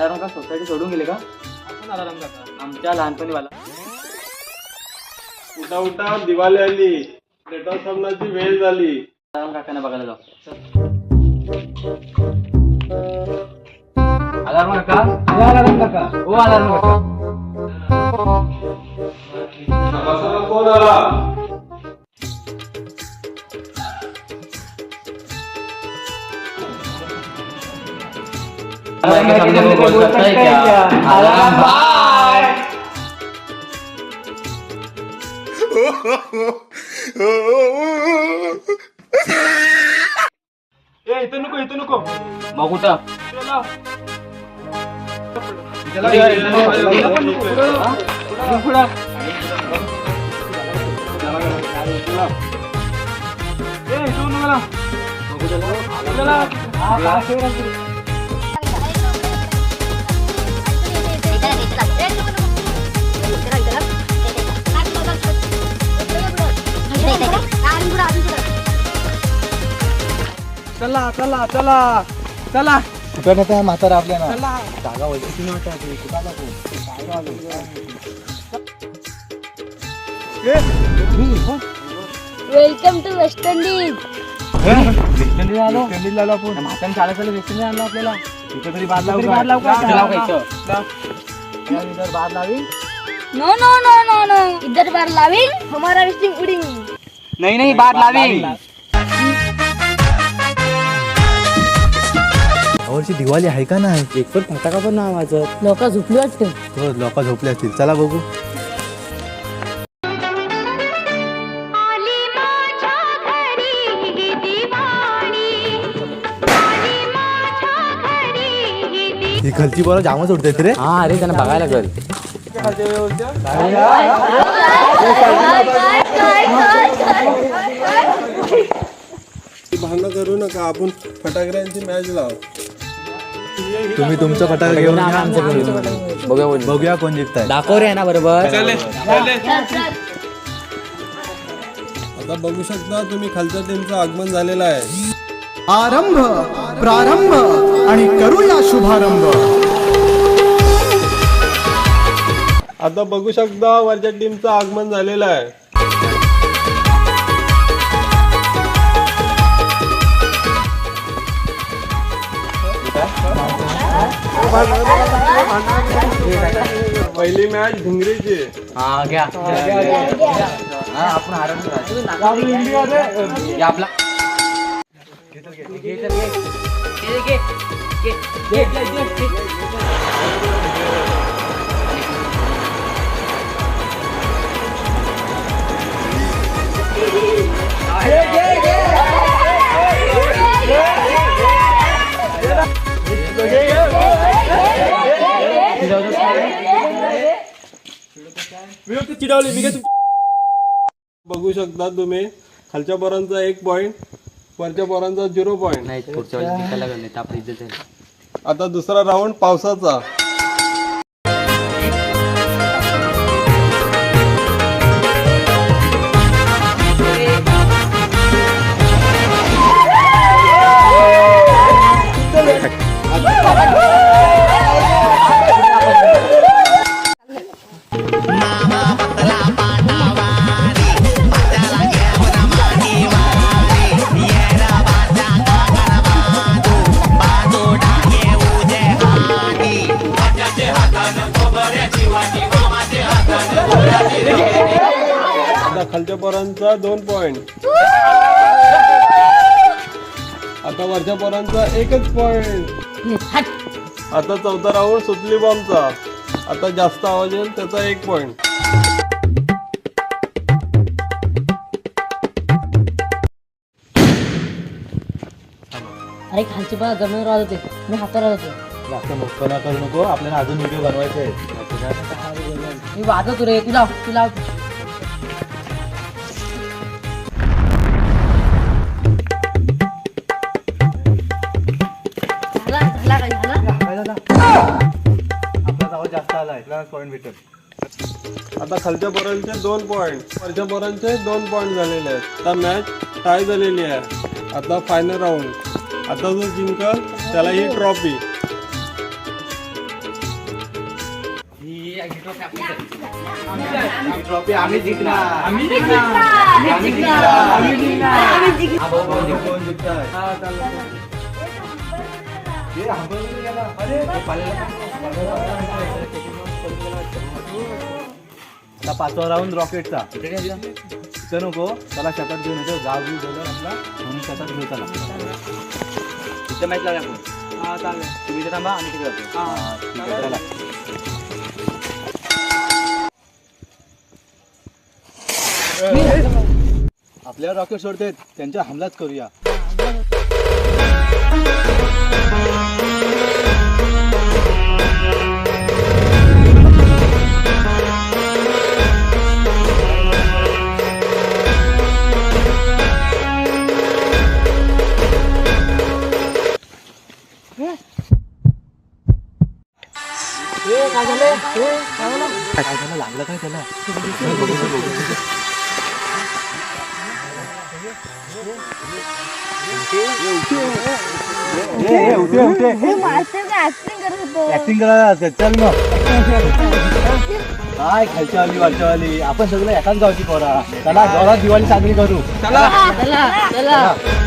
Alarm का society सोडून गेले का? आपण अलाराम काका. आमच्या लहानपणी वाला. उठा उठा, दिवाळी आली, घटस्थापनाची वेळ झाली. अलाराम काकांना बघायला जाऊ. अलाराम काका, अलाराम काका, ओ अलाराम काका. सभासद कोण आला? बोल सकता है क्या? अलाराम भाई. इथं नको. मग कुठं? चला. कुठं नेता म्हातारा आपल्याला चला. जागा वैद्यकी नव्हता welcome to West Indies. West Indies आलो. आपण म्हातारा चालायचं वेस्ट इंडिज आणलं आपल्याला. तिथे तरी बाद लावू बाद लावू का? लाव का इथं? इधर बाद लावी. No no no no no, इधर बार लाविंग हमारा विस्टिंग उडिंग. नाही बाद लावी. यावर्षी दिवाळी आहे का नाही? एक पण फटाका पण नाही वाजत. लोक झोपली वाटते. हो, लोक झोपले असतील. चला बघू. ही खालची बरं जामच उडते रे. हा अरे त्यांना बघायला लागेल. भांडण करू नका, आपण फटाकड्यांची मॅच लाव. तुम्ही तुमचं फटाका घेऊन या, आमचं घेऊन बघूया बघूया कोण जिंकताय. दाखव रे ना बरोबर. आता बघू शकता तुम्ही, खालच्या टीमचं आगमन झालेलं आहे. आरंभ, प्रारंभ आणि करूया शुभारंभ. आता बघू शकता वरच्या टीमचं आगमन झालेलं आहे. पहिली मॅच भिंगरीची. हा घ्या. हा आपण आपला बघू शकता तुम्ही, खालच्या पोरांचा 1 पॉइंट, वरच्या पोरांचा 0 पॉइंट. नाही पुढच्या वेळेस जिंकायला लागेल, नाही तर आपली इज्जत आहे. आता दुसरा राऊंड पावसाचा. आता खालच्या पोरांचा 2 पॉइंट. आता वरच्या पोरांचा 1च पॉइंट. आता चौथा राऊंड सुतली बॉम्बचा. आता जास्त आवाज येईल त्याचा 1 पॉइंट. अरे खालची बघा जमिनीवर वाजत होते, मी हातावर वाजत होते. जास्त मोठपणा करू नको, आपल्याला अजून व्हिडिओ बनवायचे आहेत. मी वाजत रे, तू लाव. आपला आवाज जास्त आला, पॉईंट भेटेल. आता खालच्या पोरांचे 2 पॉइंट, वरच्या पोरांचे 2 पॉइंट झालेले आहेत. आता मॅच टाय झालेली आहे. आता फायनल राऊंड. आता जो जिंकल त्याला ही ट्रॉफी. ट्रॉफी आम्ही जिंकणार. आता 5वा राऊंड रॉकेटचा. इथं नको, त्याला शेतात घेऊन येतो. गाव घेऊन गेलो आपला म्हणून शेतात घेऊ त्याला. इथं मॅच लागला आपण. हा चालेल. तुम्ही इथे थांबा आम्ही तिकडे जातो. हा ठीक आहे, चला. आपल्याला रॉकेट सोडते, त्यांच्या हमलाच करूया. लागलं काय त्याला? ऍक्टिंग करायला चल मग. काय खालच्या वाली वरच्या वाली, आपण सगळं एकाच गावची पोरा. चला जोरात दिवाळी साजरी करू. चला चला चला